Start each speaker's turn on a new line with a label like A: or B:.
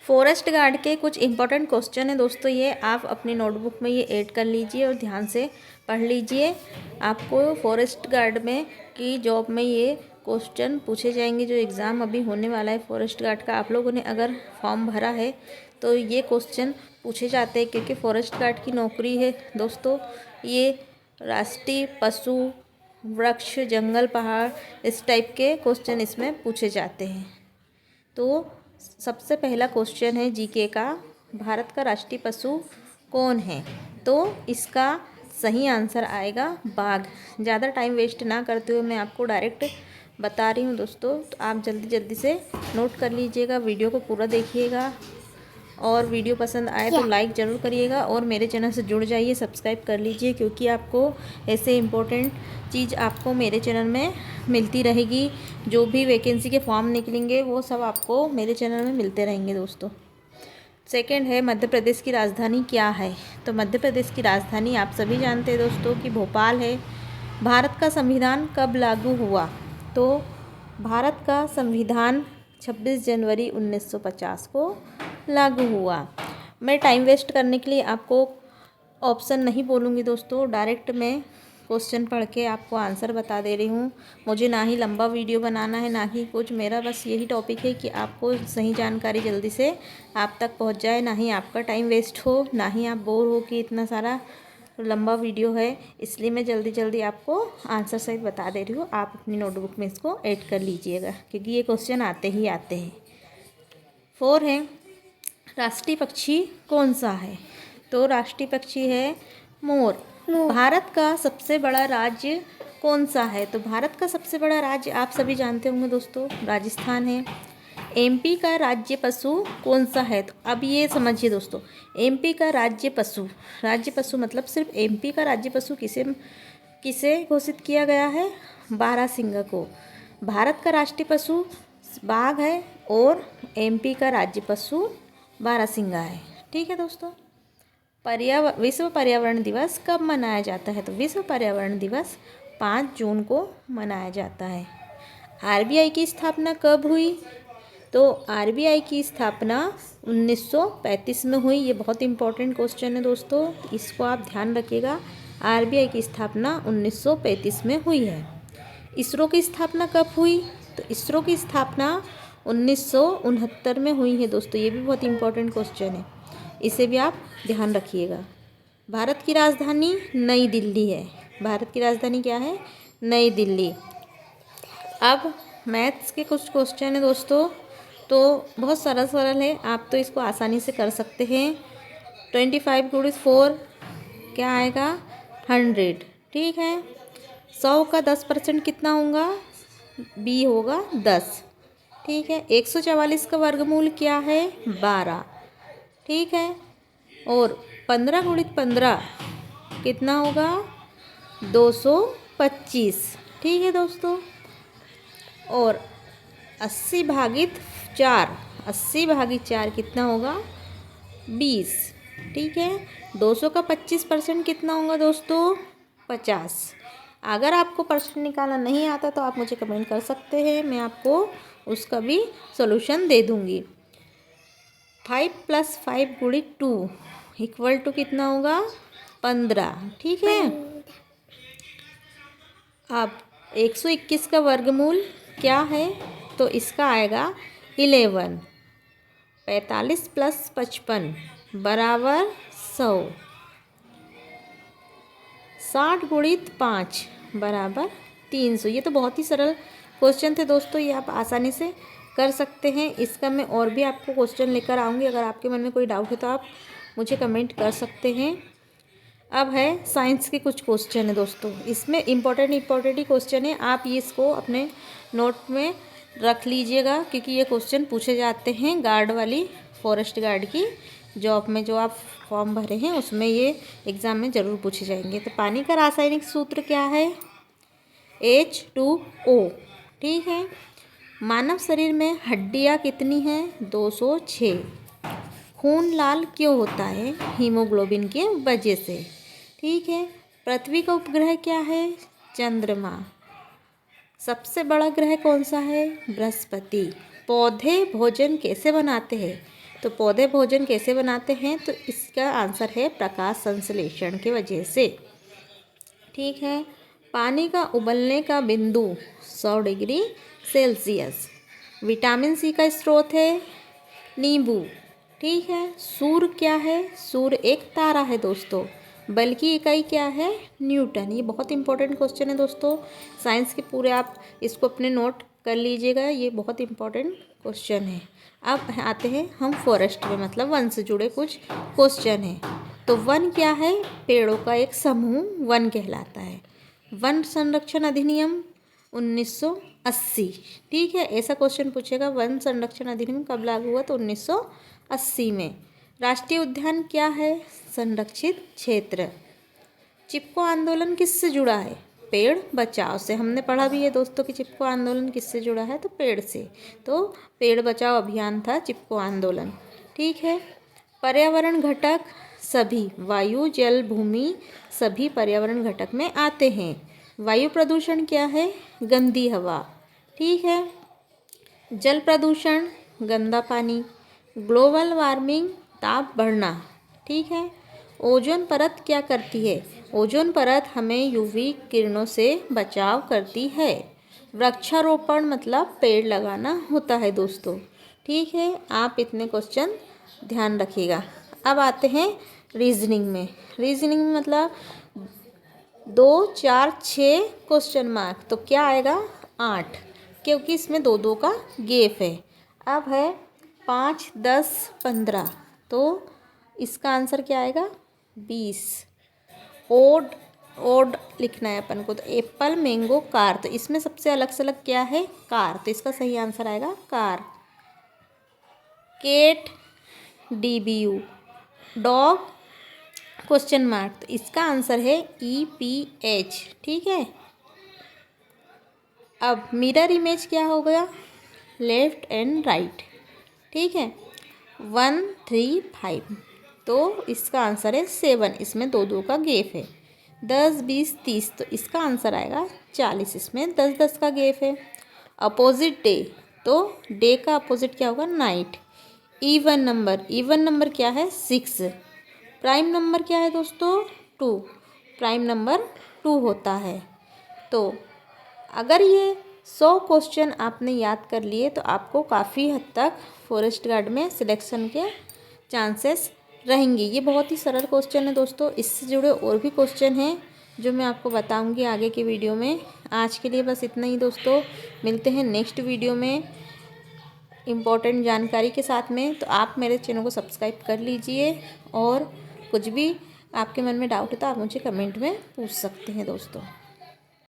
A: Forest guard के कुछ important question है दोस्तों, ये आप अपनी नोटबुक में ये ऐड कर लीजिए और ध्यान से पढ़ लीजिए। आपको फॉरेस्ट गार्ड में की जॉब में ये क्वेश्चन पूछे जाएंगे। जो एग्ज़ाम अभी होने वाला है फॉरेस्ट गार्ड का, आप लोगों ने अगर फॉर्म भरा है तो ये क्वेश्चन पूछे जाते हैं, क्योंकि फॉरेस्ट गार्ड की नौकरी है दोस्तों। ये राष्ट्रीय पशु, वृक्ष, जंगल, पहाड़, इस टाइप के क्वेश्चन इसमें पूछे जाते हैं। तो सबसे पहला क्वेश्चन है जीके का, भारत का राष्ट्रीय पशु कौन है? तो इसका सही आंसर आएगा बाघ। ज़्यादा टाइम वेस्ट ना करते हुए मैं आपको डायरेक्ट बता रही हूँ दोस्तों, तो आप जल्दी जल्दी से नोट कर लीजिएगा, वीडियो को पूरा देखिएगा और वीडियो पसंद आए तो लाइक ज़रूर करिएगा और मेरे चैनल से जुड़ जाइए, सब्सक्राइब कर लीजिए, क्योंकि आपको ऐसे इम्पोर्टेंट चीज़ आपको मेरे चैनल में मिलती रहेगी। जो भी वैकेंसी के फॉर्म निकलेंगे वो सब आपको मेरे चैनल में मिलते रहेंगे दोस्तों। सेकंड है मध्य प्रदेश की राजधानी क्या है? तो मध्य प्रदेश की राजधानी आप सभी जानते हैं दोस्तों कि भोपाल है। भारत का संविधान कब लागू हुआ? तो भारत का संविधान 26 जनवरी 1950 को लागू हुआ। मैं टाइम वेस्ट करने के लिए आपको ऑप्शन नहीं बोलूँगी दोस्तों, डायरेक्ट मैं क्वेश्चन पढ़ के आपको आंसर बता दे रही हूँ। मुझे ना ही लंबा वीडियो बनाना है ना ही कुछ, मेरा बस यही टॉपिक है कि आपको सही जानकारी जल्दी से आप तक पहुँच जाए, ना ही आपका टाइम वेस्ट हो, ना ही आप बोर हो कि इतना सारा लंबा वीडियो है। इसलिए मैं जल्दी जल्दी आपको आंसर सहित बता दे रही हूँ। आप अपनी नोटबुक में इसको ऐड कर लीजिएगा, क्योंकि ये क्वेश्चन आते ही आते हैं। 4 है राष्ट्रीय पक्षी कौन सा है? तो राष्ट्रीय पक्षी है मोर। भारत का सबसे बड़ा राज्य कौन सा है? तो भारत का सबसे बड़ा राज्य आप सभी जानते होंगे दोस्तों, राजस्थान है। एमपी का राज्य पशु कौन सा है? तो अब ये समझिए दोस्तों, एमपी का राज्य पशु मतलब सिर्फ एमपी का राज्य पशु किसे किसे घोषित किया गया है? बारहसिंगा को। भारत का राष्ट्रीय पशु बाघ है और एमपी का राज्य पशु बारहसिंगा है। ठीक है दोस्तों। विश्व पर्यावरण दिवस कब मनाया जाता है? तो विश्व पर्यावरण दिवस 5 जून को मनाया जाता है। आरबीआई की स्थापना कब हुई? तो आरबीआई की स्थापना 1935 में हुई। ये बहुत इंपॉर्टेंट क्वेश्चन है दोस्तों, इसको आप ध्यान रखिएगा। आरबीआई की स्थापना 1935 में हुई है। इसरो की स्थापना कब हुई? तो इसरो की स्थापना 1969 में हुई है दोस्तों। ये भी बहुत इंपॉर्टेंट क्वेश्चन है, इसे भी आप ध्यान रखिएगा। भारत की राजधानी नई दिल्ली है। भारत की राजधानी क्या है? नई दिल्ली। अब मैथ्स के कुछ क्वेश्चन है दोस्तों, तो बहुत सरल है, आप तो इसको आसानी से कर सकते हैं। 25 × 4 क्या आएगा? 100। ठीक है। 100 का 10% कितना होगा? बी होगा 10। ठीक है। 144 का वर्गमूल क्या है? 12। ठीक है। और 15 × 15 कितना होगा? 225। ठीक है दोस्तों। और 80 भागित 4 कितना होगा? 20। ठीक है। 200 का 25% कितना होगा दोस्तों? 50। अगर आपको प्रश्न निकालना नहीं आता तो आप मुझे कमेंट कर सकते हैं, मैं आपको उसका भी सॉल्यूशन दे दूंगी। 5 + 5 × 2 = कितना होगा? 15। ठीक है। अब 121 का वर्गमूल क्या है? तो इसका आएगा 11। 45 + 55 = 100। 60 × 5 = 300। ये तो बहुत ही सरल क्वेश्चन थे दोस्तों, ये आप आसानी से कर सकते हैं। इसका मैं और भी आपको क्वेश्चन लेकर आऊँगी, अगर आपके मन में कोई डाउट है तो आप मुझे कमेंट कर सकते हैं। अब है साइंस के कुछ क्वेश्चन है दोस्तों, इसमें इम्पोर्टेंट ही क्वेश्चन है, आप ये इसको अपने नोट में रख लीजिएगा, क्योंकि ये क्वेश्चन पूछे जाते हैं गार्ड वाली, फॉरेस्ट गार्ड की जॉब में जो आप फॉर्म भरे हैं उसमें ये एग्ज़ाम में ज़रूर पूछे जाएंगे। तो पानी का रासायनिक सूत्र क्या है? H2O। ठीक है। मानव शरीर में हड्डियाँ कितनी हैं? 206। खून लाल क्यों होता है? हीमोग्लोबिन के वजह से। ठीक है। पृथ्वी का उपग्रह क्या है? चंद्रमा। सबसे बड़ा ग्रह कौन सा है? बृहस्पति। पौधे भोजन कैसे बनाते हैं? तो पौधे भोजन कैसे बनाते हैं? तो इसका आंसर है प्रकाश संश्लेषण की वजह से। ठीक है। पानी का उबलने का बिंदु 100 डिग्री सेल्सियस। विटामिन सी का स्रोत है नींबू। ठीक है। सूर्य क्या है? सूर्य एक तारा है दोस्तों। बल की इकाई क्या है? न्यूटन। ये बहुत इंपॉर्टेंट क्वेश्चन है दोस्तों, साइंस के पूरे आप इसको अपने नोट कर लीजिएगा, ये बहुत इंपॉर्टेंट क्वेश्चन है। अब आते हैं हम फॉरेस्ट में, मतलब वन से जुड़े कुछ क्वेश्चन हैं। तो वन क्या है? पेड़ों का एक समूह वन कहलाता है। वन संरक्षण अधिनियम 1980। ठीक है, ऐसा क्वेश्चन पूछेगा, वन संरक्षण अधिनियम कब लागू हुआ? तो 1980 में। राष्ट्रीय उद्यान क्या है? संरक्षित क्षेत्र। चिपको आंदोलन किससे जुड़ा है? पेड़ बचाओ से। हमने पढ़ा भी है दोस्तों कि चिपको आंदोलन किससे जुड़ा है? तो पेड़ से। तो पेड़ बचाओ अभियान था चिपको आंदोलन। ठीक है। पर्यावरण घटक सभी, वायु जल भूमि सभी पर्यावरण घटक में आते हैं। वायु प्रदूषण क्या है? गंदी हवा। ठीक है। जल प्रदूषण गंदा पानी। ग्लोबल वार्मिंग ताप बढ़ना। ठीक है। ओजोन परत क्या करती है? ओजोन परत हमें यूवी किरणों से बचाव करती है। वृक्षारोपण मतलब पेड़ लगाना होता है दोस्तों। ठीक है, आप इतने क्वेश्चन ध्यान रखिएगा। अब आते हैं रीजनिंग में। रीजनिंग में मतलब 2, 4, 6 क्वेश्चन मार्क, तो क्या आएगा? 8, क्योंकि इसमें 2-2 का गैप है। अब है 5, 10, 15, तो इसका आंसर क्या आएगा? 20। ओड लिखना है अपन को। तो एप्पल मैंगो कार, तो इसमें सबसे अलग से अलग क्या है? कार, तो इसका सही आंसर आएगा car. Cat DBU। Dog question mark, तो इसका आंसर है EPH। ठीक है। अब मिरर इमेज क्या हो गया? Left and right. ठीक है। 1, 3, 5, तो इसका आंसर है 7, इसमें 2-2 का गैप है। 10, 20, 30, तो इसका आंसर आएगा 40, इसमें 10-10 का गैप है। अपोजिट डे, तो डे का अपोजिट क्या होगा? नाइट। इवन नंबर क्या है? 6। प्राइम नंबर क्या है दोस्तों? 2। प्राइम नंबर 2 होता है। तो अगर ये 100 क्वेश्चन आपने याद कर लिए तो आपको काफ़ी हद तक फॉरेस्ट गार्ड में सिलेक्शन के चांसेस रहेंगे। ये बहुत ही सरल क्वेश्चन है दोस्तों। इससे जुड़े और भी क्वेश्चन हैं जो मैं आपको बताऊंगी आगे की वीडियो में। आज के लिए बस इतना ही दोस्तों, मिलते हैं नेक्स्ट वीडियो में इम्पोर्टेंट जानकारी के साथ में। तो आप मेरे चैनल को सब्सक्राइब कर लीजिए, और कुछ भी आपके मन में डाउट है तो आप मुझे कमेंट में पूछ सकते हैं दोस्तों।